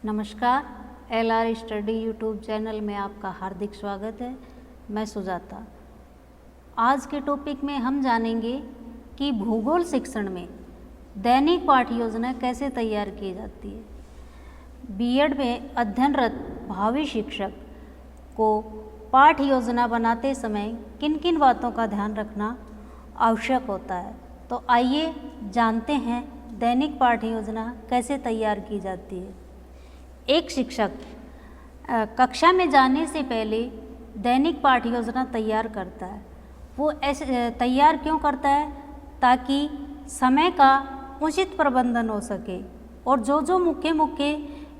नमस्कार, LR study YouTube channel में आपका हार्दिक स्वागत है। मैं सुजाता। आज के टॉपिक में हम जानेंगे कि भूगोल शिक्षण में दैनिक पाठ्य योजना कैसे तैयार की जाती है। बीएड में अध्ययनरत भावी शिक्षक को पाठ्य योजना बनाते समय किन किन बातों का ध्यान रखना आवश्यक होता है। तो आइए जानते हैं दैनिक पाठ्य योजना कैसे तैयार की जाती है। एक शिक्षक कक्षा में जाने से पहले दैनिक पाठ्य योजना तैयार करता है। वो ऐसे तैयार क्यों करता है? ताकि समय का उचित प्रबंधन हो सके और जो मुख्य मुख्य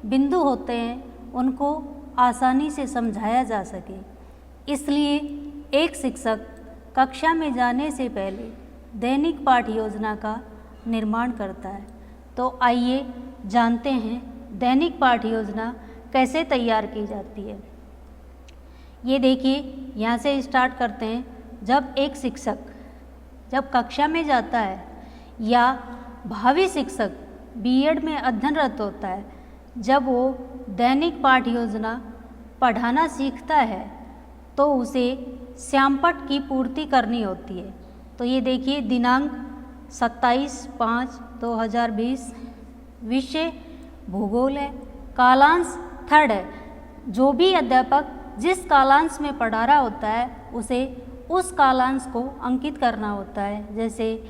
बिंदु होते हैं उनको आसानी से समझाया जा सके। इसलिए एक शिक्षक कक्षा में जाने से पहले दैनिक पाठ्य योजना का निर्माण करता है। तो आइए जानते हैं दैनिक पाठ्य योजना कैसे तैयार की जाती है। ये देखिए, यहाँ से स्टार्ट करते हैं। जब एक शिक्षक जब कक्षा में जाता है या भावी शिक्षक बीएड में अध्ययनरत होता है, जब वो दैनिक पाठ्य योजना पढ़ाना सीखता है तो उसे श्यामपट्ट की पूर्ति करनी होती है। तो ये देखिए, दिनांक 27/5/2020, विषय भूगोल है, कालांश 3rd है। जो भी अध्यापक जिस कालांश में पढ़ा रहा होता है उसे उस कालांश को अंकित करना होता है। जैसे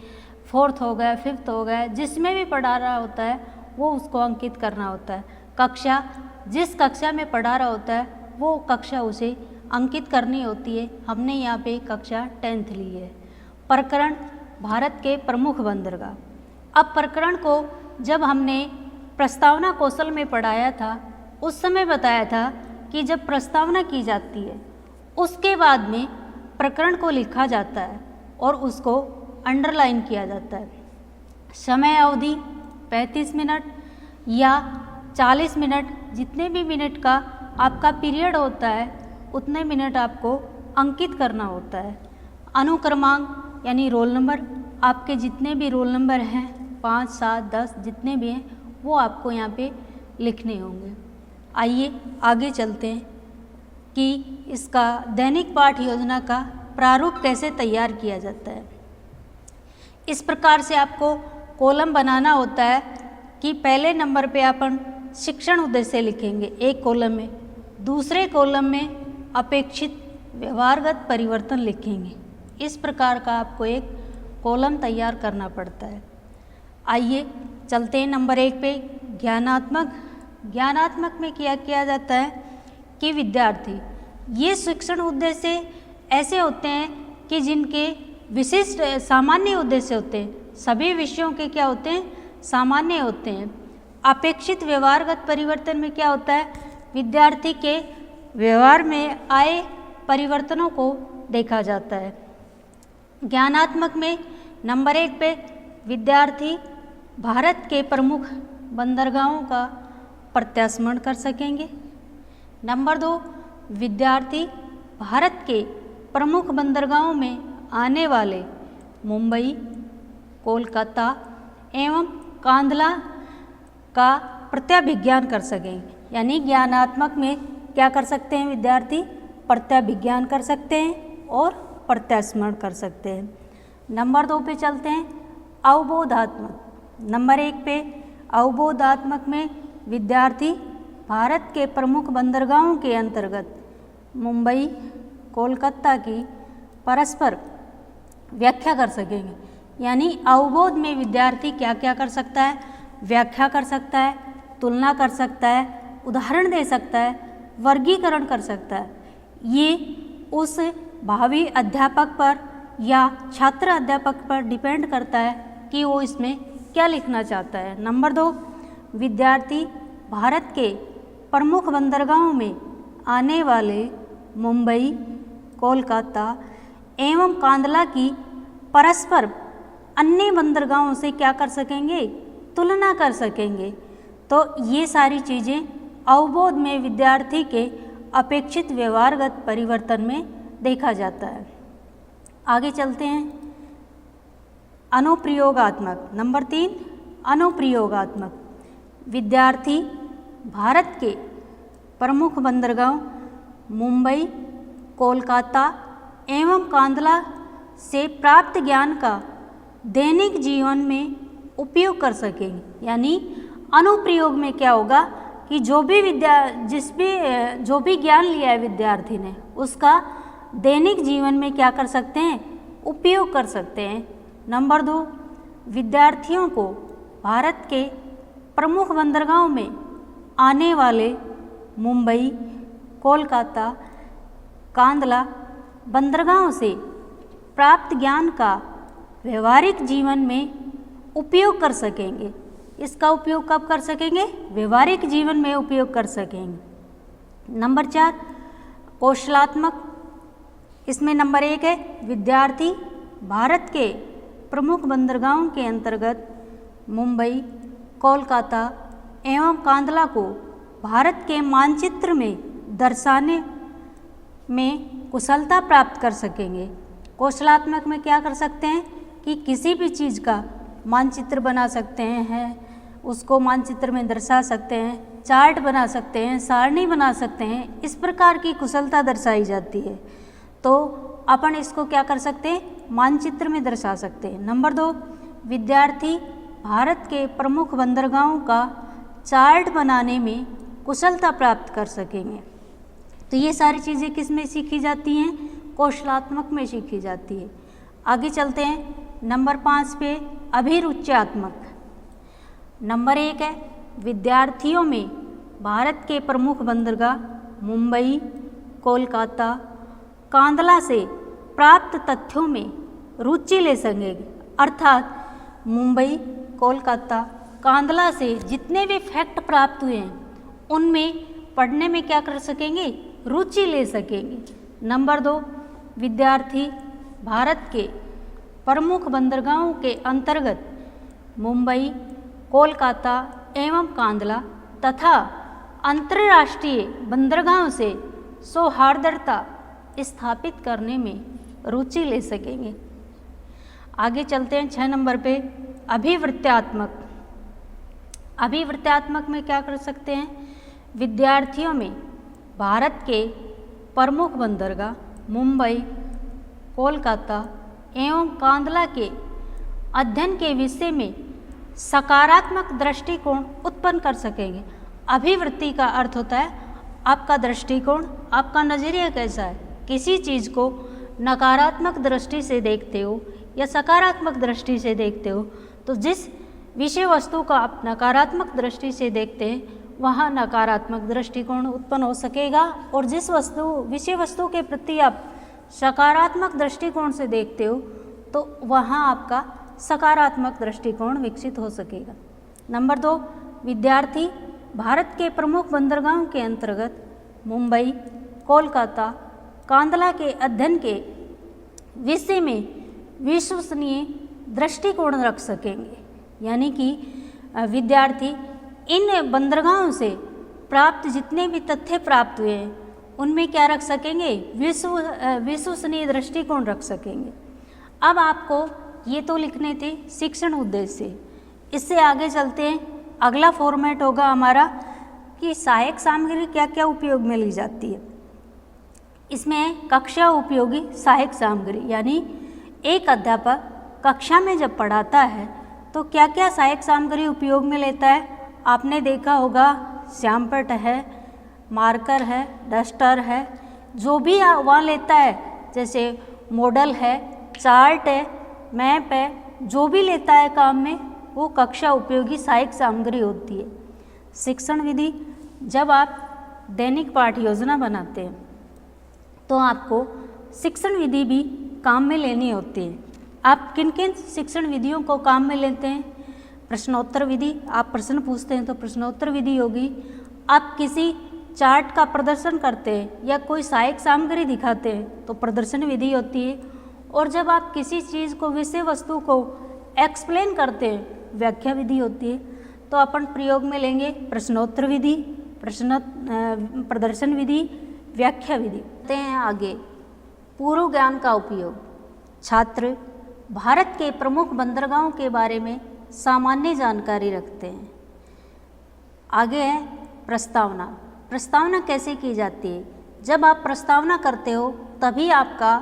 4th हो गया, 5th हो गया, जिसमें भी पढ़ा रहा होता है वो उसको अंकित करना होता है। कक्षा जिस कक्षा में पढ़ा रहा होता है वो कक्षा उसे अंकित करनी होती है। हमने यहाँ पे कक्षा 10th ली है। प्रकरण भारत के प्रमुख बंदरगाह। अब प्रकरण को जब हमने प्रस्तावना कौशल में पढ़ाया था उस समय बताया था कि जब प्रस्तावना की जाती है उसके बाद में प्रकरण को लिखा जाता है और उसको अंडरलाइन किया जाता है। समय अवधि 35 मिनट या 40 मिनट, जितने भी मिनट का आपका पीरियड होता है उतने मिनट आपको अंकित करना होता है। अनुक्रमांक यानी रोल नंबर, आपके जितने भी रोल नंबर हैं 5, 7, 10 जितने भी हैं वो आपको यहाँ पे लिखने होंगे। आइए आगे चलते हैं कि इसका दैनिक पाठ्य योजना का प्रारूप कैसे तैयार किया जाता है। इस प्रकार से आपको कॉलम बनाना होता है कि पहले नंबर पे अपन शिक्षण उद्देश्य लिखेंगे एक कॉलम में, दूसरे कॉलम में अपेक्षित व्यवहारगत परिवर्तन लिखेंगे। इस प्रकार का आपको एक कॉलम तैयार करना पड़ता है। आइए चलते हैं नंबर 1 पे, ज्ञानात्मक में क्या किया जाता है कि विद्यार्थी, ये शिक्षण उद्देश्य ऐसे होते हैं कि जिनके विशिष्ट सामान्य उद्देश्य होते हैं। सभी विषयों के क्या होते हैं? सामान्य होते हैं। अपेक्षित व्यवहारगत परिवर्तन में क्या होता है? विद्यार्थी के व्यवहार में आए परिवर्तनों को देखा जाता है। ज्ञानात्मक में नंबर 1 पे विद्यार्थी भारत के प्रमुख बंदरगाहों का प्रत्यास्मरण कर सकेंगे। नंबर 2, विद्यार्थी भारत के प्रमुख बंदरगाहों में आने वाले मुंबई, कोलकाता एवं कांधला का प्रत्याभिज्ञान कर सकेंगे। यानी ज्ञानात्मक में क्या कर सकते हैं विद्यार्थी? प्रत्याभिज्ञान कर सकते हैं और प्रत्यास्मरण कर सकते हैं। नंबर 2 पे चलते हैं, अवबोधात्मक। नंबर 1 पे अवबोधात्मक में विद्यार्थी भारत के प्रमुख बंदरगाहों के अंतर्गत मुंबई, कोलकाता की परस्पर व्याख्या कर सकेंगे। यानी अवबोध में विद्यार्थी क्या क्या कर सकता है? व्याख्या कर सकता है, तुलना कर सकता है, उदाहरण दे सकता है, वर्गीकरण कर सकता है। ये उस भावी अध्यापक पर या छात्र अध्यापक पर डिपेंड करता है कि वो इसमें क्या लिखना चाहता है। नंबर 2, विद्यार्थी भारत के प्रमुख बंदरगाहों में आने वाले मुंबई, कोलकाता एवं कांधला की परस्पर अन्य बंदरगाहों से क्या कर सकेंगे? तुलना कर सकेंगे। तो ये सारी चीज़ें अवबोध में विद्यार्थी के अपेक्षित व्यवहारगत परिवर्तन में देखा जाता है। आगे चलते हैं, अनुप्रयोगात्मक। नंबर 3, अनुप्रयोगात्मक। विद्यार्थी भारत के प्रमुख बंदरगाह मुंबई, कोलकाता एवं कांदला से प्राप्त ज्ञान का दैनिक जीवन में उपयोग कर सकेंगे। यानी अनुप्रयोग में क्या होगा कि जो भी ज्ञान लिया है विद्यार्थी ने उसका दैनिक जीवन में क्या कर सकते हैं, उपयोग कर सकते हैं। नंबर 2, विद्यार्थियों को भारत के प्रमुख बंदरगाहों में आने वाले मुंबई, कोलकाता, कांदला बंदरगाहों से प्राप्त ज्ञान का व्यवहारिक जीवन में उपयोग कर सकेंगे। इसका उपयोग कब कर सकेंगे, व्यवहारिक जीवन में उपयोग कर सकेंगे। नंबर 4, कौशलात्मक। इसमें नंबर 1 है विद्यार्थी भारत के प्रमुख बंदरगाहों के अंतर्गत मुंबई, कोलकाता एवं कांदला को भारत के मानचित्र में दर्शाने में कुशलता प्राप्त कर सकेंगे। कौशलात्मक में क्या कर सकते हैं कि किसी भी चीज़ का मानचित्र बना सकते हैं, उसको मानचित्र में दर्शा सकते हैं, चार्ट बना सकते हैं, सारणी बना सकते हैं। इस प्रकार की कुशलता दर्शाई जाती है। तो अपन इसको क्या कर सकते हैं, मानचित्र में दर्शा सकते हैं। नंबर 2, विद्यार्थी भारत के प्रमुख बंदरगाहों का चार्ट बनाने में कुशलता प्राप्त कर सकेंगे। तो ये सारी चीज़ें किस में सीखी जाती हैं, कौशलात्मक में सीखी जाती है। आगे चलते हैं नंबर 5 पे, अभिरुच्यात्मक। नंबर 1 है विद्यार्थियों में भारत के प्रमुख बंदरगाह मुंबई, कोलकाता, कांदला से प्राप्त तथ्यों में रुचि ले सकेंगे। अर्थात मुंबई, कोलकाता, कांदला से जितने भी फैक्ट प्राप्त हुए हैं उनमें पढ़ने में क्या कर सकेंगे, रुचि ले सकेंगे। नंबर 2, विद्यार्थी भारत के प्रमुख बंदरगाहों के अंतर्गत मुंबई, कोलकाता एवं कांदला तथा अंतर्राष्ट्रीय बंदरगाहों से सौहार्दता स्थापित करने में रुचि ले सकेंगे। आगे चलते हैं 6 नंबर पे, अभिवृत्त्यात्मक। अभिवृत्त्यात्मक में क्या कर सकते हैं, विद्यार्थियों में भारत के प्रमुख बंदरगाह मुंबई, कोलकाता एवं कांदला के अध्ययन के विषय में सकारात्मक दृष्टिकोण उत्पन्न कर सकेंगे। अभिवृत्ति का अर्थ होता है आपका दृष्टिकोण, आपका नज़रिया कैसा है, किसी चीज़ को नकारात्मक दृष्टि से देखते हो या सकारात्मक दृष्टि से देखते हो। तो जिस विषय वस्तु को आप नकारात्मक दृष्टि से देखते हैं वहाँ नकारात्मक दृष्टिकोण उत्पन्न हो सकेगा, और जिस विषय वस्तु के प्रति आप सकारात्मक दृष्टिकोण से देखते हो तो वहाँ आपका सकारात्मक दृष्टिकोण विकसित हो सकेगा। नंबर 2, विद्यार्थी भारत के प्रमुख बंदरगाहों के अंतर्गत मुंबई, कोलकाता, कांदला के अध्ययन के विषय में विश्वसनीय दृष्टिकोण रख सकेंगे। यानी कि विद्यार्थी इन बंदरगाहों से प्राप्त जितने भी तथ्य प्राप्त हुए हैं उनमें क्या रख सकेंगे, विश्वसनीय दृष्टिकोण रख सकेंगे। अब आपको ये तो लिखने थे शिक्षण उद्देश्य। इससे आगे चलते हैं, अगला फॉर्मेट होगा हमारा कि सहायक सामग्री क्या क्या उपयोग में ली जाती है। इसमें कक्षा उपयोगी सहायक सामग्री, यानी एक अध्यापक कक्षा में जब पढ़ाता है तो क्या क्या सहायक सामग्री उपयोग में लेता है। आपने देखा होगा श्यामपट्ट है, मार्कर है, डस्टर है, जो भी वहाँ लेता है, जैसे मॉडल है, चार्ट है, मैप है, जो भी लेता है काम में वो कक्षा उपयोगी सहायक सामग्री होती है। शिक्षण विधि, जब आप दैनिक पाठ योजना बनाते हैं तो आपको शिक्षण विधि भी काम में लेनी होती है। आप किन किन शिक्षण विधियों को काम में लेते हैं। प्रश्नोत्तर विधि, आप प्रश्न पूछते हैं तो प्रश्नोत्तर विधि होगी। आप किसी चार्ट का प्रदर्शन करते हैं या कोई सहायक सामग्री दिखाते हैं तो प्रदर्शन विधि होती है। और जब आप किसी चीज़ को, विषय वस्तु को एक्सप्लेन करते हैं, व्याख्या विधि होती है। तो अपन प्रयोग में लेंगे प्रश्नोत्तर विधि, प्रदर्शन विधि, व्याख्या विधि। कहते हैं आगे पूर्व ज्ञान का उपयोग। छात्र भारत के प्रमुख बंदरगाहों के बारे में सामान्य जानकारी रखते हैं। आगे है प्रस्तावना। प्रस्तावना कैसे की जाती है? जब आप प्रस्तावना करते हो तभी आपका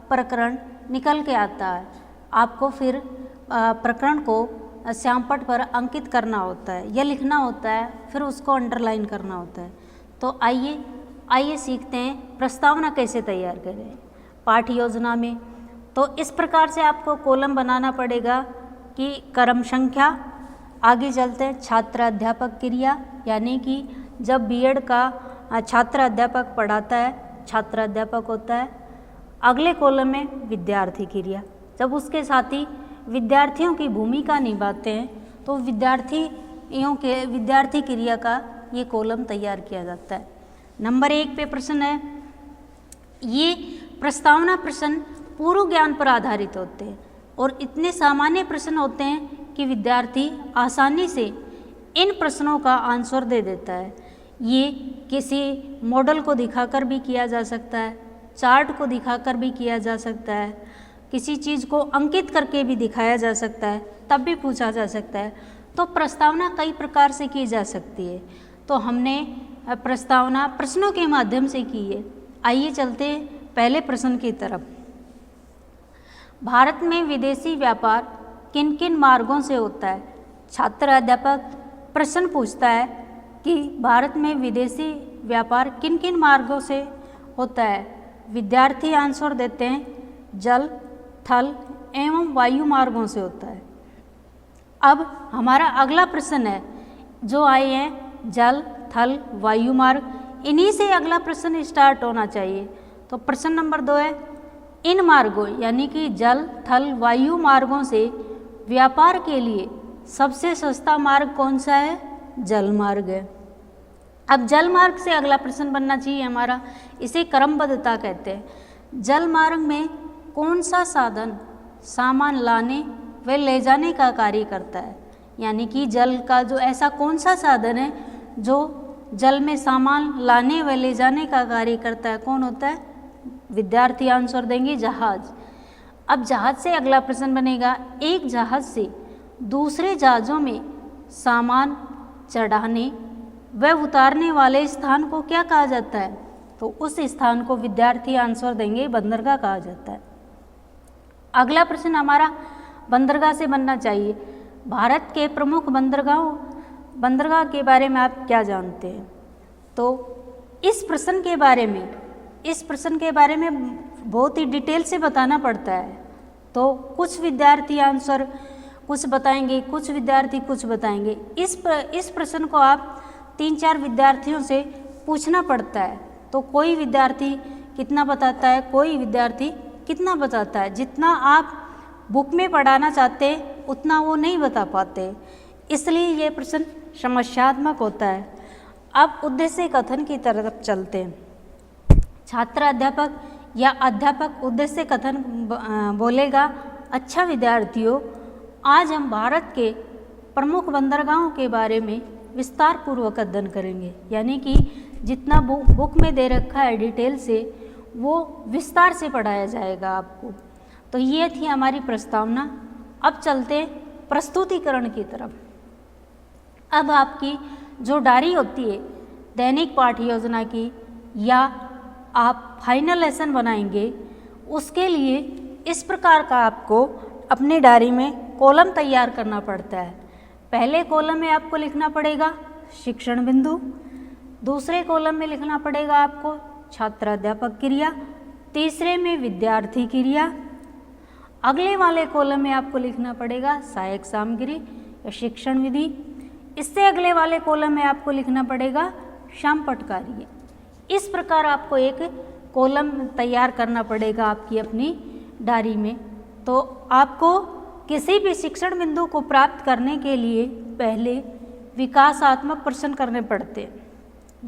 प्रकरण निकल के आता है। आपको फिर प्रकरण को श्यामपट्ट पर अंकित करना होता है या लिखना होता है, फिर उसको अंडरलाइन करना होता है। तो आइए सीखते हैं प्रस्तावना कैसे तैयार करें पाठ योजना में। तो इस प्रकार से आपको कॉलम बनाना पड़ेगा कि क्रम संख्या, आगे चलते हैं छात्र अध्यापक क्रिया, यानी कि जब बीएड का छात्र अध्यापक पढ़ाता है, छात्र अध्यापक होता है। अगले कॉलम में विद्यार्थी क्रिया, जब उसके साथी विद्यार्थियों की भूमिका निभाते हैं तो विद्यार्थी क्रिया का ये कॉलम तैयार किया जाता है। नंबर 1 पे प्रश्न है, ये प्रस्तावना प्रश्न पूर्व ज्ञान पर आधारित होते हैं और इतने सामान्य प्रश्न होते हैं कि विद्यार्थी आसानी से इन प्रश्नों का आंसर दे देता है। ये किसी मॉडल को दिखाकर भी किया जा सकता है, चार्ट को दिखाकर भी किया जा सकता है, किसी चीज़ को अंकित करके भी दिखाया जा सकता है, तब भी पूछा जा सकता है। तो प्रस्तावना कई प्रकार से की जा सकती है। तो हमने प्रस्तावना प्रश्नों के माध्यम से की है। आइए चलते हैं पहले प्रश्न की तरफ। भारत में विदेशी व्यापार किन किन मार्गों से होता है? छात्र अध्यापक प्रश्न पूछता है कि भारत में विदेशी व्यापार किन किन मार्गों से होता है। विद्यार्थी आंसर देते हैं जल, थल एवं वायु मार्गों से होता है। अब हमारा अगला प्रश्न है, जो आए हैं जल, थल, वायु मार्ग, इन्हीं से अगला प्रश्न स्टार्ट होना चाहिए। तो प्रश्न नंबर 2 है, इन मार्गों यानी कि जल, थल, वायु मार्गों से व्यापार के लिए सबसे सस्ता मार्ग कौन सा है? जल मार्ग है। अब जल मार्ग से अगला प्रश्न बनना चाहिए हमारा, इसे क्रमबद्धता कहते हैं। जल मार्ग में कौन सा साधन सामान लाने व ले जाने का कार्य करता है? यानी कि जल का जो ऐसा कौन सा साधन है जो जल में सामान लाने व ले जाने का कार्य करता है, कौन होता है? विद्यार्थी आंसर देंगे जहाज। अब जहाज से अगला प्रश्न बनेगा, एक जहाज से दूसरे जहाज़ों में सामान चढ़ाने व उतारने वाले स्थान को क्या कहा जाता है? तो उस स्थान को विद्यार्थी आंसर देंगे बंदरगाह कहा जाता है। अगला प्रश्न हमारा बंदरगाह से बनना चाहिए। भारत के प्रमुख बंदरगाह के बारे में आप क्या जानते हैं? तो इस प्रश्न के बारे में बहुत ही डिटेल से बताना पड़ता है। तो कुछ विद्यार्थी आंसर कुछ बताएंगे, कुछ विद्यार्थी कुछ बताएंगे। इस प्रश्न को आप 3-4 विद्यार्थियों से पूछना पड़ता है। तो कोई विद्यार्थी कितना बताता है, कोई विद्यार्थी कितना बताता है। जितना आप बुक में पढ़ाना चाहते हैं उतना वो नहीं बता पाते, इसलिए ये प्रश्न समस्यात्मक होता है। अब उद्देश्य कथन की तरफ चलते हैं। छात्र अध्यापक या अध्यापक उद्देश्य कथन बोलेगा, अच्छा विद्यार्थियों, आज हम भारत के प्रमुख बंदरगाहों के बारे में विस्तार पूर्वक अध्ययन करेंगे। यानी कि जितना बुक में दे रखा है डिटेल से, वो विस्तार से पढ़ाया जाएगा आपको। तो ये थी हमारी प्रस्तावना। अब चलते हैं प्रस्तुतिकरण की तरफ। अब आपकी जो डायरी होती है दैनिक पाठ योजना की, या आप फाइनल लेसन बनाएंगे, उसके लिए इस प्रकार का आपको अपनी डायरी में कॉलम तैयार करना पड़ता है। पहले कॉलम में आपको लिखना पड़ेगा शिक्षण बिंदु, दूसरे कॉलम में लिखना पड़ेगा आपको छात्र अध्यापक क्रिया, तीसरे में विद्यार्थी क्रिया, अगले वाले कॉलम में आपको लिखना पड़ेगा सहायक सामग्री या शिक्षण विधि, इससे अगले वाले कॉलम में आपको लिखना पड़ेगा श्यामपट्ट कार्य। इस प्रकार आपको एक कॉलम तैयार करना पड़ेगा आपकी अपनी डायरी में। तो आपको किसी भी शिक्षण बिंदु को प्राप्त करने के लिए पहले विकासात्मक प्रश्न करने पड़ते हैं।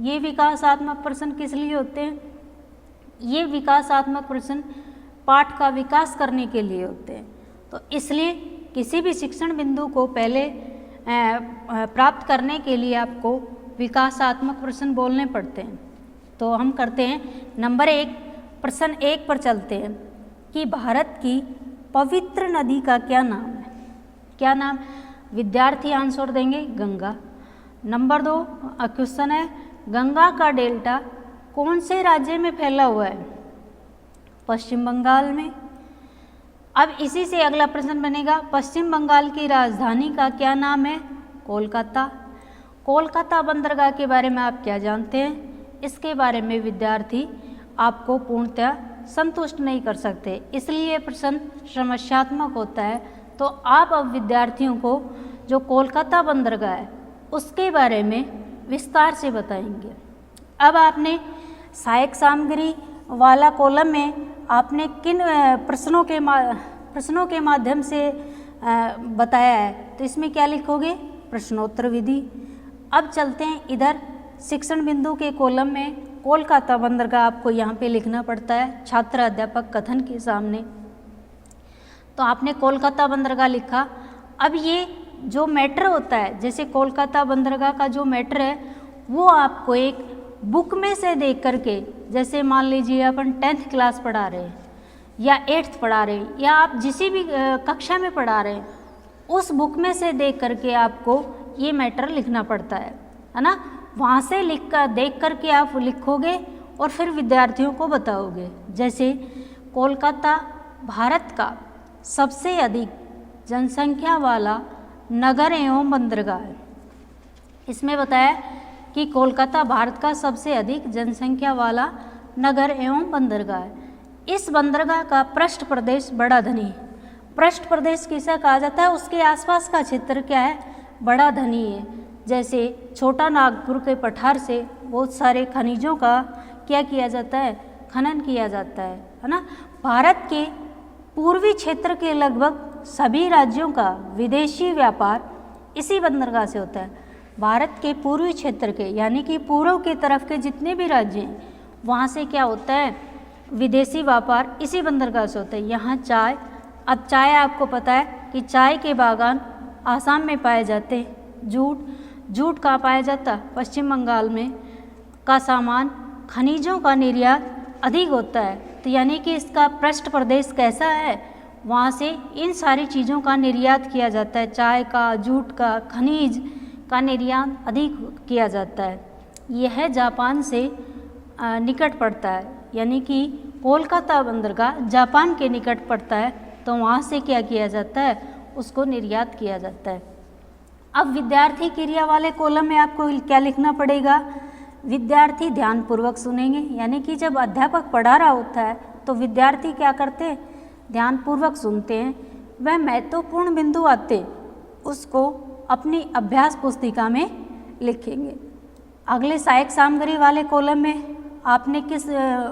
ये विकासात्मक प्रश्न किस लिए होते हैं? ये विकासात्मक प्रश्न पाठ का विकास करने के लिए होते हैं। तो इसलिए किसी भी शिक्षण बिंदु को पहले प्राप्त करने के लिए आपको विकासात्मक प्रश्न बोलने पड़ते हैं। तो हम करते हैं नंबर 1, प्रश्न 1 पर चलते हैं कि भारत की पवित्र नदी का क्या नाम है? क्या नाम? विद्यार्थी आंसर देंगे गंगा। नंबर 2 क्वेश्चन है, गंगा का डेल्टा कौन से राज्य में फैला हुआ है? पश्चिम बंगाल में। अब इसी से अगला प्रश्न बनेगा, पश्चिम बंगाल की राजधानी का क्या नाम है? कोलकाता। कोलकाता बंदरगाह के बारे में आप क्या जानते हैं? इसके बारे में विद्यार्थी आपको पूर्णतः संतुष्ट नहीं कर सकते, इसलिए प्रश्न समस्यात्मक होता है। तो आप अब विद्यार्थियों को जो कोलकाता बंदरगाह है उसके बारे में विस्तार से बताएंगे। अब आपने सहायक सामग्री वाला कॉलम में आपने किन प्रश्नों के माध्यम से बताया है, तो इसमें क्या लिखोगे? प्रश्नोत्तर विधि। अब चलते हैं इधर शिक्षण बिंदु के कॉलम में, कोलकाता बंदरगाह आपको यहाँ पे लिखना पड़ता है छात्र अध्यापक कथन के सामने। तो आपने कोलकाता बंदरगाह लिखा। अब ये जो मैटर होता है, जैसे कोलकाता बंदरगाह का जो मैटर है वो आपको एक बुक में से देख करके, जैसे मान लीजिए अपन 10th क्लास पढ़ा रहे हैं या 8th पढ़ा रहे हैं या आप जिस भी कक्षा में पढ़ा रहे हैं, उस बुक में से देख करके आपको ये मैटर लिखना पड़ता है ना। वहाँ से देख करके आप लिखोगे और फिर विद्यार्थियों को बताओगे। जैसे कोलकाता भारत का सबसे अधिक जनसंख्या वाला नगर एवं बंदरगाह है। इसमें बताया कि कोलकाता भारत का सबसे अधिक जनसंख्या वाला नगर एवं बंदरगाह है। इस बंदरगाह का पृष्ठ प्रदेश बड़ा धनी है। पृष्ठ प्रदेश किसे कहा जाता है? उसके आसपास का क्षेत्र क्या है? बड़ा धनी है। जैसे छोटा नागपुर के पठार से बहुत सारे खनिजों का क्या किया जाता है? खनन किया जाता है ना। भारत के पूर्वी क्षेत्र के लगभग सभी राज्यों का विदेशी व्यापार इसी बंदरगाह से होता है। भारत के पूर्वी क्षेत्र के यानी कि पूर्व की तरफ के जितने भी राज्य हैं वहाँ से क्या होता है? विदेशी व्यापार इसी बंदरगाह से होता है। यहाँ चाय, अब चाय आपको पता है कि चाय के बागान आसाम में पाए जाते हैं। जूट कहाँ पाया जाता? पश्चिम बंगाल में। का सामान खनिजों का निर्यात अधिक होता है, तो यानी कि इसका पृष्ठ प्रदेश कैसा है? वहाँ से इन सारी चीज़ों का निर्यात किया जाता है। चाय का, जूट का, खनिज का निर्यात अधिक किया जाता है। यह जापान से निकट पड़ता है, यानी कि कोलकाता बंदरगाह जापान के निकट पड़ता है, तो वहाँ से क्या किया जाता है? उसको निर्यात किया जाता है। अब विद्यार्थी क्रिया वाले कॉलम में आपको क्या लिखना पड़ेगा? विद्यार्थी ध्यानपूर्वक सुनेंगे, यानी कि जब अध्यापक पढ़ा रहा होता है तो विद्यार्थी क्या करते हैं? ध्यानपूर्वक सुनते हैं। वह महत्वपूर्ण बिंदु आते उसको अपनी अभ्यास पुस्तिका में लिखेंगे। अगले सहायक सामग्री वाले कॉलम में आपने किस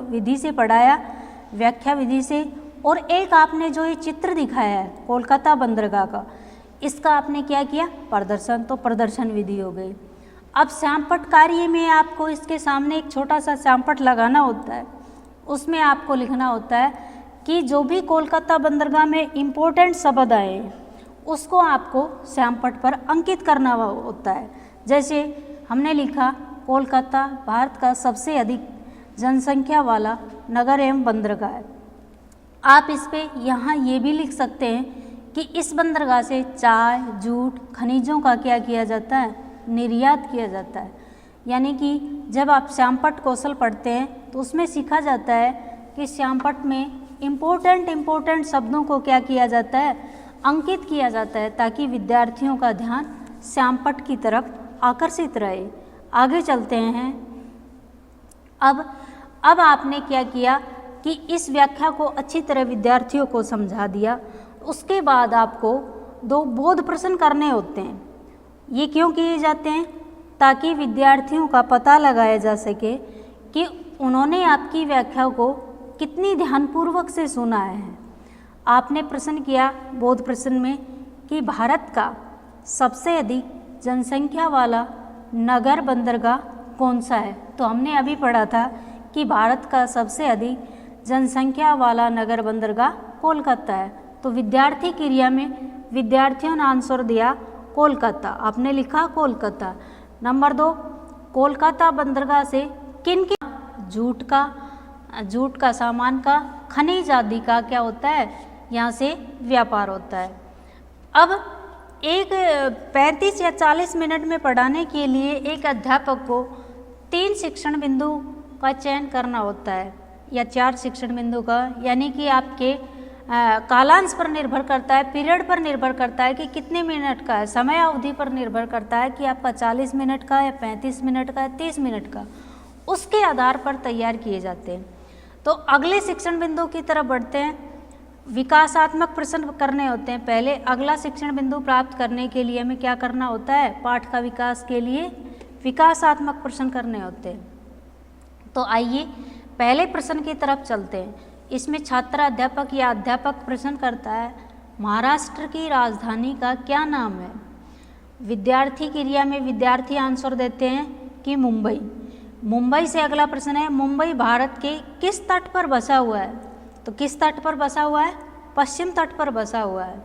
विधि से पढ़ाया? व्याख्या विधि से। और एक आपने जो ये चित्र दिखाया है कोलकाता बंदरगाह का, इसका आपने क्या किया? प्रदर्शन। तो प्रदर्शन विधि हो गई। अब श्यामपट्ट कार्य में आपको इसके सामने एक छोटा सा श्यामपट्ट लगाना होता है। उसमें आपको लिखना होता है कि जो भी कोलकाता बंदरगाह में इम्पोर्टेंट शब्द आए उसको आपको श्यामपट्ट पर अंकित करना होता है। जैसे हमने लिखा कोलकाता भारत का सबसे अधिक जनसंख्या वाला नगर एवं बंदरगाह है। आप इस पे यहाँ ये भी लिख सकते हैं कि इस बंदरगाह से चाय, जूट, खनिजों का क्या किया जाता है? निर्यात किया जाता है। यानी कि जब आप श्यामपट्ट कौशल पढ़ते हैं तो उसमें सीखा जाता है कि श्यामपट्ट में इम्पोर्टेंट शब्दों को क्या किया जाता है? अंकित किया जाता है, ताकि विद्यार्थियों का ध्यान श्यामपट्ट की तरफ आकर्षित रहे। आगे चलते हैं। अब आपने क्या किया कि इस व्याख्या को अच्छी तरह विद्यार्थियों को समझा दिया। उसके बाद आपको 2 बोध प्रश्न करने होते हैं। ये क्यों किए जाते हैं? ताकि विद्यार्थियों का पता लगाया जा सके कि उन्होंने आपकी व्याख्या को कितनी ध्यानपूर्वक से सुना है। आपने प्रश्न किया बोध प्रश्न में कि भारत का सबसे अधिक जनसंख्या वाला नगर बंदरगाह कौन सा है? तो हमने अभी पढ़ा था कि भारत का सबसे अधिक जनसंख्या वाला नगर बंदरगाह कोलकाता है। तो विद्यार्थी क्रिया में विद्यार्थियों ने आंसर दिया कोलकाता। आपने लिखा कोलकाता। नंबर 2, कोलकाता बंदरगाह से किन जूट का सामान का, खनिज आदि का क्या होता है? यहाँ से व्यापार होता है। अब एक 35 या 40 मिनट में पढ़ाने के लिए एक अध्यापक को 3 शिक्षण बिंदु का चयन करना होता है या 4 शिक्षण बिंदु का, यानी कि आपके कालांश पर निर्भर करता है, पीरियड पर निर्भर करता है कि कितने मिनट का है, समय अवधि पर निर्भर करता है कि आपका 40 मिनट का या 35 मिनट का या 30 मिनट का, उसके आधार पर तैयार किए जाते हैं। तो अगले शिक्षण बिंदु की तरफ बढ़ते हैं। विकासात्मक प्रश्न करने होते हैं। पहले अगला शिक्षण बिंदु प्राप्त करने के लिए हमें क्या करना होता है, पाठ का विकास के लिए विकासात्मक प्रश्न करने होते हैं। तो आइए पहले प्रश्न की तरफ चलते हैं। इसमें छात्र अध्यापक या अध्यापक प्रश्न करता है, महाराष्ट्र की राजधानी का क्या नाम है। विद्यार्थी क्रिया में विद्यार्थी आंसर देते हैं कि मुंबई। मुंबई से अगला प्रश्न है, मुंबई भारत के किस तट पर बसा हुआ है। तो किस तट पर बसा हुआ है, पश्चिम तट पर बसा हुआ है।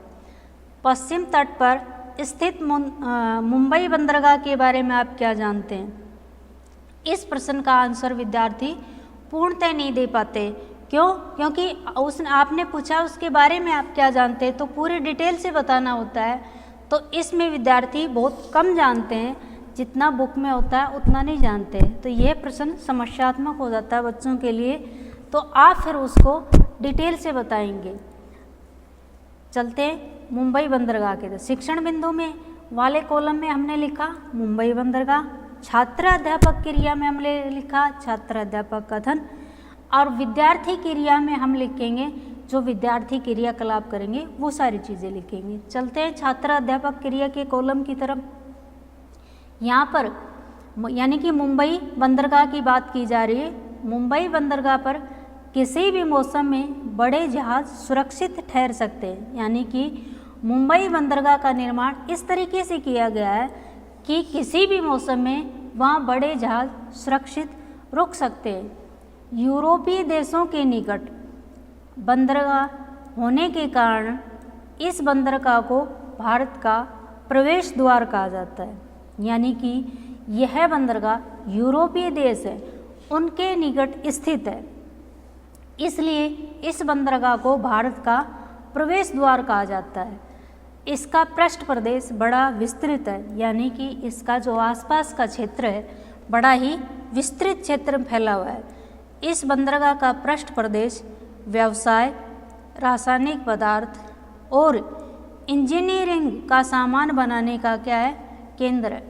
पश्चिम तट पर स्थित मुंबई बंदरगाह के बारे में आप क्या जानते हैं। इस प्रश्न का आंसर विद्यार्थी पूर्णतः नहीं दे पाते। क्यों? क्योंकि आपने पूछा उसके बारे में आप क्या जानते हैं, तो पूरी डिटेल से बताना होता है। तो इसमें विद्यार्थी बहुत कम जानते हैं, जितना बुक में होता है उतना नहीं जानते। तो यह प्रश्न समस्यात्मक हो जाता है बच्चों के लिए, तो आप फिर उसको डिटेल से बताएंगे। चलते हैं मुंबई बंदरगाह के शिक्षण बिंदु में वाले कॉलम में हमने लिखा मुंबई बंदरगाह। छात्र अध्यापक क्रिया में हमने लिखा छात्र अध्यापक कथन, और विद्यार्थी क्रिया में हम लिखेंगे जो विद्यार्थी क्रियाकलाप करेंगे वो सारी चीज़ें लिखेंगे। चलते हैं छात्र अध्यापक क्रिया के कॉलम की तरफ। यहाँ पर यानी कि मुंबई बंदरगाह की बात की जा रही है। मुंबई बंदरगाह पर किसी भी मौसम में बड़े जहाज सुरक्षित ठहर सकते हैं, यानी कि मुंबई बंदरगाह का निर्माण इस तरीके से किया गया है कि किसी भी मौसम में वहाँ बड़े जहाज सुरक्षित रुक सकते हैं। यूरोपीय देशों के निकट बंदरगाह होने के कारण इस बंदरगाह को भारत का प्रवेश द्वार कहा जाता है, यानी कि यह बंदरगाह यूरोपीय देश है उनके निकट स्थित है, इसलिए इस बंदरगाह को भारत का प्रवेश द्वार कहा जाता है। इसका पृष्ठ प्रदेश बड़ा विस्तृत है, यानी कि इसका जो आसपास का क्षेत्र है बड़ा ही विस्तृत क्षेत्र में फैला हुआ है। इस बंदरगाह का पृष्ठ प्रदेश व्यवसाय, रासायनिक पदार्थ और इंजीनियरिंग का सामान बनाने का क्या है, केंद्र है।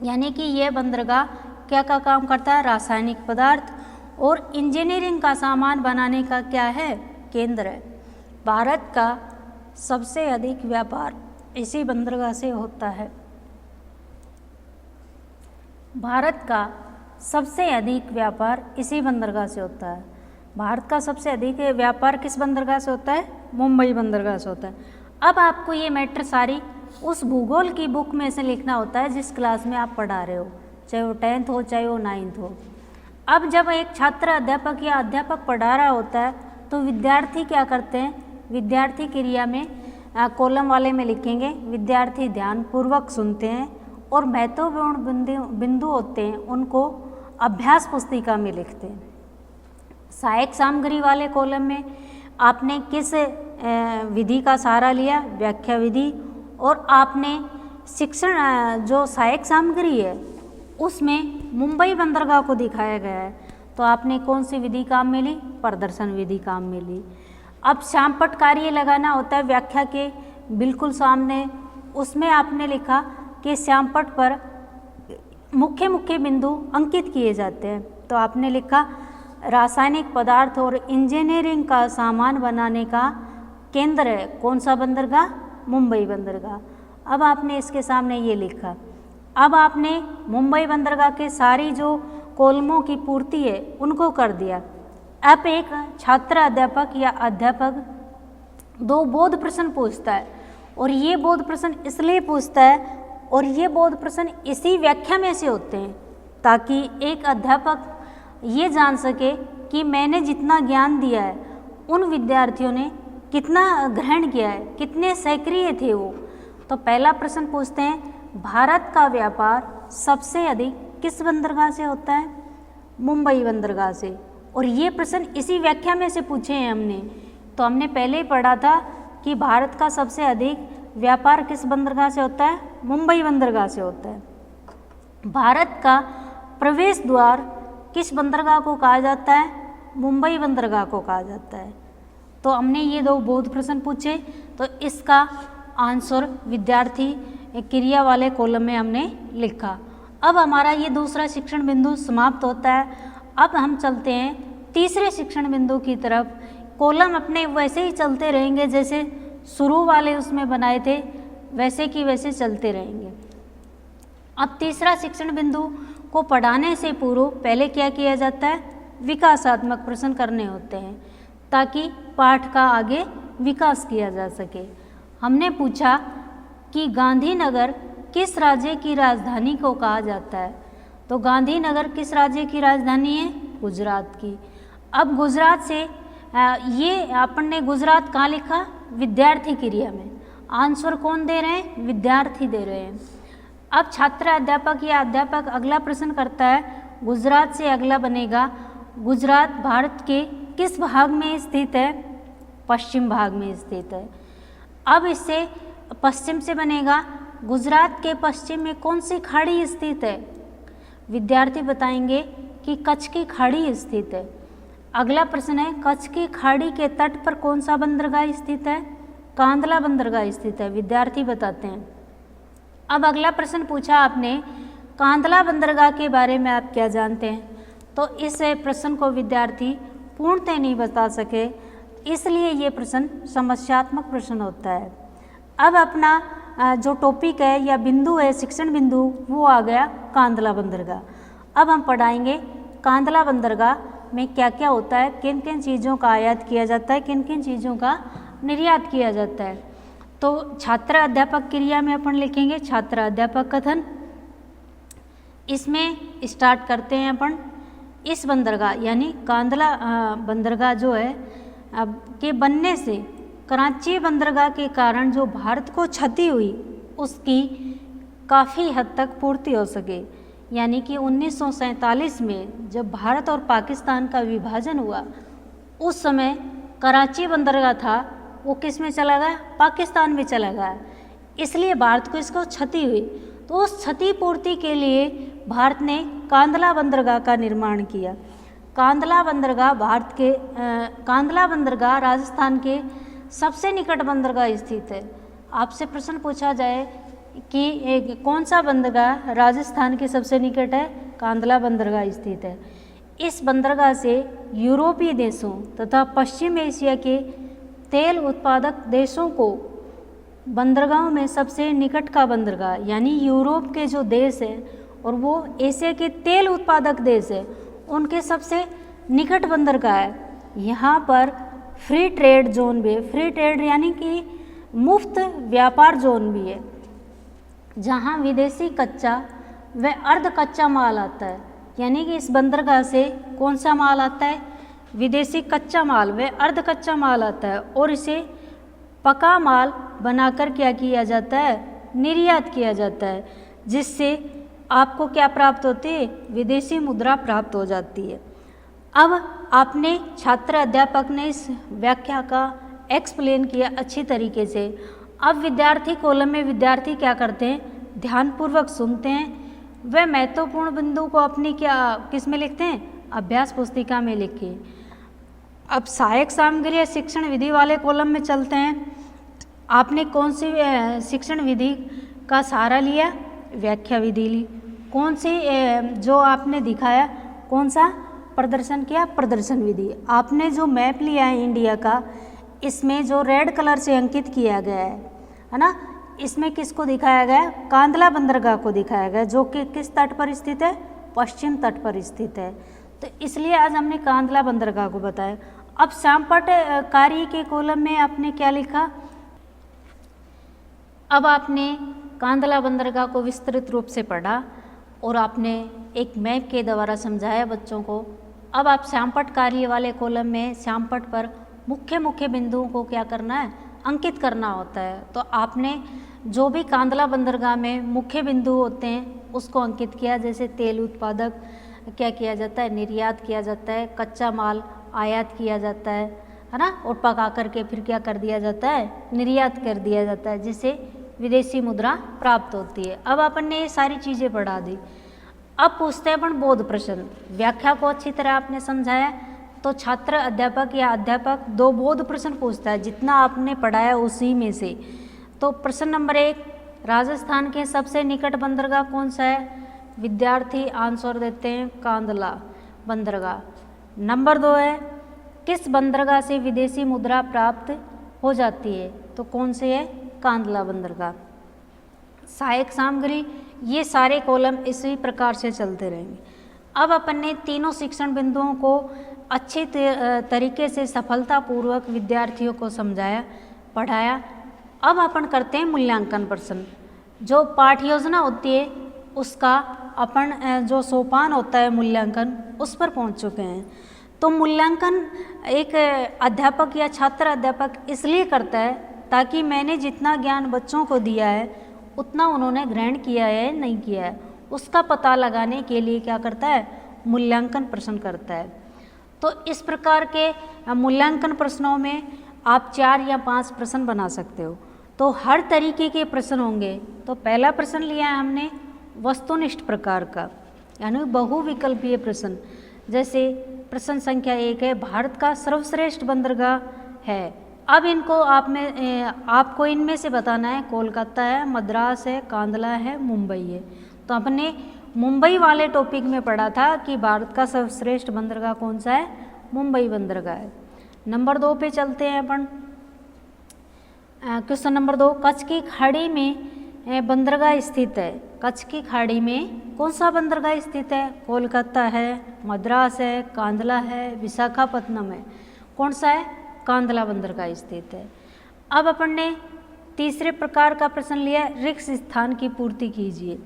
यानी कि यह बंदरगाह क्या का काम करता है, रासायनिक पदार्थ और इंजीनियरिंग का सामान बनाने का क्या है, केंद्र है। भारत का सबसे अधिक व्यापार इसी बंदरगाह से होता है। भारत का सबसे अधिक व्यापार इसी बंदरगाह से होता है। भारत का सबसे अधिक व्यापार किस बंदरगाह से होता है, मुंबई बंदरगाह से होता है। अब आपको ये मैटर सारी उस भूगोल की बुक में से लिखना होता है जिस क्लास में आप पढ़ा रहे हो, चाहे वो 10th हो चाहे वो 9th हो। अब जब एक छात्र अध्यापक या अध्यापक पढ़ा रहा होता है तो विद्यार्थी क्या करते हैं, विद्यार्थी क्रिया में कॉलम वाले में लिखेंगे विद्यार्थी ध्यानपूर्वक सुनते हैं और महत्वपूर्ण बिंदु होते हैं उनको अभ्यास पुस्तिका में लिखते हैं। सहायक सामग्री वाले कॉलम में आपने किस विधि का सहारा लिया, व्याख्या विधि, और आपने शिक्षण जो सहायक सामग्री है उसमें मुंबई बंदरगाह को दिखाया गया है, तो आपने कौन सी विधि काम में ली, प्रदर्शन विधि काम में ली। अब श्यामपट्ट कार्य लगाना होता है व्याख्या के बिल्कुल सामने, उसमें आपने लिखा कि श्यामपट्ट पर मुख्य मुख्य बिंदु अंकित किए जाते हैं, तो आपने लिखा रासायनिक पदार्थ और इंजीनियरिंग का सामान बनाने का केंद्र है कौन सा बंदरगाह, मुंबई बंदरगाह। अब आपने इसके सामने ये लिखा। अब आपने मुंबई बंदरगाह के सारी जो कॉलमों की पूर्ति है उनको कर दिया। अब एक छात्र अध्यापक या अध्यापक दो बोध प्रश्न पूछता है, और ये बोध प्रश्न इसलिए पूछता है और ये बोध प्रश्न इसी व्याख्या में से होते हैं ताकि एक अध्यापक ये जान सके कि मैंने जितना ज्ञान दिया है उन विद्यार्थियों ने कितना ग्रहण किया है, कितने सक्रिय थे वो। तो पहला प्रश्न पूछते हैं, भारत का व्यापार सबसे अधिक किस बंदरगाह से होता है, मुंबई बंदरगाह से। और ये प्रश्न इसी व्याख्या में से पूछे हैं हमने। तो हमने पहले ही पढ़ा था कि भारत का सबसे अधिक व्यापार किस बंदरगाह से होता है? मुंबई बंदरगाह से होता है। भारत का प्रवेश द्वार किस बंदरगाह को कहा जाता है? मुंबई बंदरगाह को कहा जाता है। तो हमने ये 2 बोध प्रश्न पूछे, तो इसका आंसर विद्यार्थी क्रिया वाले कॉलम में हमने लिखा। अब हमारा ये दूसरा शिक्षण बिंदु समाप्त होता है। अब हम चलते हैं तीसरे शिक्षण बिंदु की तरफ। कॉलम अपने वैसे ही चलते रहेंगे जैसे शुरू वाले उसमें बनाए थे, वैसे की वैसे चलते रहेंगे। अब तीसरा शिक्षण बिंदु को पढ़ाने से पूर्व पहले क्या किया जाता है? विकासात्मक प्रश्न करने होते हैं ताकि पाठ का आगे विकास किया जा सके। हमने पूछा कि गांधीनगर किस राज्य की राजधानी को कहा जाता है? तो गांधीनगर किस राज्य की राजधानी है? गुजरात की। अब गुजरात से ये अपन ने गुजरात कहाँ लिखा? विद्यार्थी क्रिया में। आंसर कौन दे रहे हैं? विद्यार्थी दे रहे हैं। अब छात्र अध्यापक या अध्यापक अगला प्रश्न करता है, गुजरात से अगला बनेगा गुजरात भारत के किस भाग में स्थित है? पश्चिम भाग में स्थित है। अब इससे पश्चिम से बनेगा गुजरात के पश्चिम में कौन सी खाड़ी स्थित है? विद्यार्थी बताएंगे कि कच्छ की खाड़ी स्थित है। अगला प्रश्न है, कच्छ की खाड़ी के तट पर कौन सा बंदरगाह स्थित है? कांदला बंदरगाह स्थित है। विद्यार्थी बताते हैं। अब अगला प्रश्न पूछा आपने, कांदला बंदरगाह के बारे में आप क्या जानते हैं? तो इस प्रश्न को विद्यार्थी पूर्णतः नहीं बता सके, इसलिए ये प्रश्न समस्यात्मक प्रश्न होता है। अब अपना जो टॉपिक है या बिंदु है, शिक्षण बिंदु, वो आ गया कांदला बंदरगाह। अब हम पढ़ाएंगे कांदला बंदरगाह में क्या क्या होता है, किन किन चीज़ों का आयात किया जाता है, किन किन चीज़ों का निर्यात किया जाता है। तो छात्र अध्यापक क्रिया में अपन लिखेंगे छात्र अध्यापक कथन। इसमें स्टार्ट करते हैं अपन इस बंदरगाह यानी कांदला बंदरगाह जो है अब के बनने से कराची बंदरगाह के कारण जो भारत को क्षति हुई उसकी काफ़ी हद तक पूर्ति हो सके। यानी कि 1947 में जब भारत और पाकिस्तान का विभाजन हुआ उस समय कराची बंदरगाह था वो किस में चला गया? पाकिस्तान में चला गया। इसलिए भारत को इसको क्षति हुई, तो उस क्षतिपूर्ति के लिए भारत ने कांदला बंदरगाह का निर्माण किया। कांदला बंदरगाह कांदला बंदरगाह राजस्थान के सबसे निकट बंदरगाह स्थित है। आपसे प्रश्न पूछा जाए कि कौन सा बंदरगाह राजस्थान के सबसे निकट है? कांदला बंदरगाह स्थित है। इस बंदरगाह से यूरोपीय देशों तथा पश्चिम एशिया के तेल उत्पादक देशों को बंदरगाहों में सबसे निकट का बंदरगाह यानी यूरोप के जो देश हैं और वो एशिया के तेल उत्पादक देश है उनके सबसे निकट बंदरगाह है। यहाँ पर फ्री ट्रेड जोन भी है। फ्री ट्रेड यानी कि मुफ्त व्यापार जोन भी है जहाँ विदेशी कच्चा व अर्ध कच्चा माल आता है। यानी कि इस बंदरगाह से कौन सा माल आता है? विदेशी कच्चा माल व अर्ध कच्चा माल आता है और इसे पका माल बनाकर क्या किया जाता है? निर्यात किया जाता है, जिससे आपको क्या प्राप्त होती है? विदेशी मुद्रा प्राप्त हो जाती है। अब आपने छात्र अध्यापक ने इस व्याख्या का एक्सप्लेन किया अच्छी तरीके से। अब विद्यार्थी कॉलम में विद्यार्थी क्या करते हैं? ध्यानपूर्वक सुनते हैं व महत्वपूर्ण बिंदु को अपनी किस में लिखते हैं? अभ्यास पुस्तिका में लिखिए। अब सहायक सामग्री या शिक्षण विधि वाले कॉलम में चलते हैं। आपने कौन सी शिक्षण विधि का सहारा लिया? व्याख्या विधि ली। कौन सी जो आपने दिखाया कौन सा प्रदर्शन किया? प्रदर्शन विधि। आपने जो मैप लिया है इंडिया का, इसमें जो रेड कलर से अंकित किया गया है ना, इसमें किसको दिखाया गया? कांदला बंदरगाह को दिखाया गया जो कि किस तट पर स्थित है? पश्चिम तट पर स्थित है। तो इसलिए आज हमने कांदला बंदरगाह को बताया। अब श्यामपट्ट कार्य के कॉलम में आपने क्या लिखा? अब आपने कांदला बंदरगाह को विस्तृत रूप से पढ़ा और आपने एक मैप के द्वारा समझाया बच्चों को। अब आप श्यामपट्ट कार्य वाले कॉलम में श्यामपट्ट पर मुख्य बिंदुओं को क्या करना है? अंकित करना होता है। तो आपने जो भी कांदला बंदरगाह में मुख्य बिंदु होते हैं उसको अंकित किया। जैसे तेल उत्पादक क्या किया जाता है? निर्यात किया जाता है। कच्चा माल आयात किया जाता है है ना, और पका करके फिर क्या कर दिया जाता है, निर्यात कर दिया जाता है, जिससे विदेशी मुद्रा प्राप्त होती है। अब अपन ने ये सारी चीज़ें पढ़ा दी। अब पूछते हैं अपन बोध प्रश्न। व्याख्या को अच्छी तरह आपने समझाया तो छात्र अध्यापक या अध्यापक 2 बोध प्रश्न पूछता है, जितना आपने पढ़ाया उसी में से। तो प्रश्न नंबर 1, राजस्थान के सबसे निकट बंदरगाह कौन सा है? विद्यार्थी आंसर देते हैं कांदला बंदरगाह। नंबर 2 है, किस बंदरगाह से विदेशी मुद्रा प्राप्त हो जाती है? तो कौन से है? कांदला बंदरगाह। सहायक सामग्री, ये सारे कॉलम इसी प्रकार से चलते रहेंगे। अब अपन ने तीनों शिक्षण बिंदुओं को अच्छे तरीके से सफलतापूर्वक विद्यार्थियों को समझाया, पढ़ाया। अब अपन करते हैं मूल्यांकन प्रश्न। जो पाठ योजना होती है उसका अपन जो सोपान होता है मूल्यांकन, उस पर पहुंच चुके हैं। तो मूल्यांकन एक अध्यापक या छात्र अध्यापक इसलिए करता है ताकि मैंने जितना ज्ञान बच्चों को दिया है उतना उन्होंने ग्रहण किया है नहीं किया है, उसका पता लगाने के लिए क्या करता है? मूल्यांकन प्रश्न करता है। तो इस प्रकार के मूल्यांकन प्रश्नों में आप 4 या 5 प्रश्न बना सकते हो। तो हर तरीके के प्रश्न होंगे। तो पहला प्रश्न लिया है हमने वस्तुनिष्ठ प्रकार का, यानी बहुविकल्पीय प्रश्न। जैसे प्रश्न संख्या 1 है, भारत का सर्वश्रेष्ठ बंदरगाह है। अब इनको आपको इनमें से बताना है, कोलकाता है, मद्रास है, कांदला है, मुंबई है। तो आपने मुंबई वाले टॉपिक में पढ़ा था कि भारत का सर्वश्रेष्ठ बंदरगाह कौन सा है? मुंबई बंदरगाह है। नंबर 2 पे चलते हैं अपन। क्वेश्चन नंबर 2, कच्छ की खाड़ी में बंदरगाह स्थित है। कच्छ की खाड़ी में कौन सा बंदरगाह स्थित है? कोलकाता है, मद्रास है, कांदला है, विशाखापत्तनम है। कौन सा है? कांदला बंदरगाह स्थित है। अब अपन ने तीसरे प्रकार का प्रश्न लिया, रिक्त स्थान की पूर्ति कीजिए।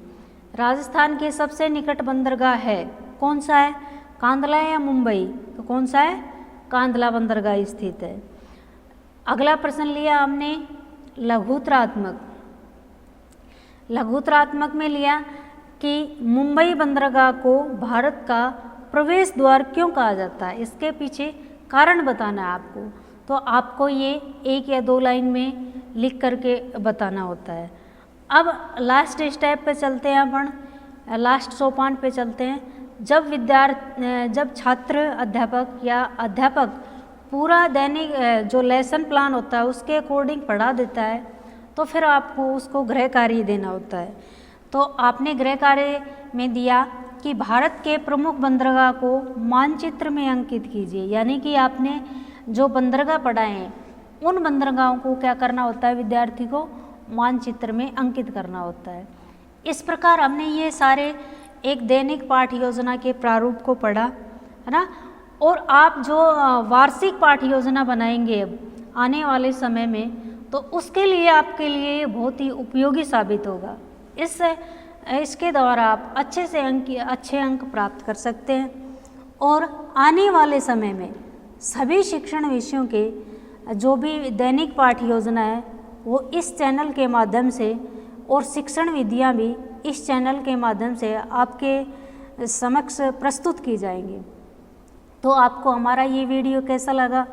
राजस्थान के सबसे निकट बंदरगाह है, कौन सा है? कांदला या मुंबई? तो कौन सा है? कांदला बंदरगाह स्थित है। अगला प्रश्न लिया हमने लघुत्रात्मक। लघुत्रात्मक में लिया कि मुंबई बंदरगाह को भारत का प्रवेश द्वार क्यों कहा जाता है? इसके पीछे कारण बताना है आपको। तो आपको ये 1 या 2 लाइन में लिख करके बताना होता है। अब लास्ट स्टेप पे चलते हैं अपन, लास्ट सोपान पे चलते हैं। जब छात्र अध्यापक या अध्यापक पूरा दैनिक जो लेसन प्लान होता है उसके अकॉर्डिंग पढ़ा देता है, तो फिर आपको उसको गृह कार्य देना होता है। तो आपने गृह कार्य में दिया कि भारत के प्रमुख बंदरगाह को मानचित्र में अंकित कीजिए। यानी कि आपने जो बंदरगाह पढ़ाए हैं उन बंदरगाहों को क्या करना होता है? विद्यार्थी को मानचित्र में अंकित करना होता है। इस प्रकार हमने ये सारे एक दैनिक पाठ योजना के प्रारूप को पढ़ा, है ना। और आप जो वार्षिक पाठ योजना बनाएंगे अब आने वाले समय में, तो उसके लिए आपके लिए बहुत ही उपयोगी साबित होगा। इसके द्वारा आप अच्छे अंक प्राप्त कर सकते हैं। और आने वाले समय में सभी शिक्षण विषयों के जो भी दैनिक पाठ योजना है वो इस चैनल के माध्यम से, और शिक्षण विधियाँ भी इस चैनल के माध्यम से आपके समक्ष प्रस्तुत की जाएंगी। तो आपको हमारा ये वीडियो कैसा लगा?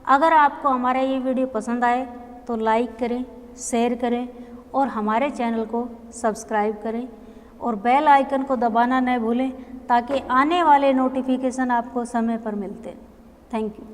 अगर आपको हमारा ये वीडियो पसंद आए तो लाइक करें, शेयर करें और हमारे चैनल को सब्सक्राइब करें और बेल आइकन को दबाना न भूलें ताकि आने वाले नोटिफिकेशन आपको समय पर मिलते। Thank you.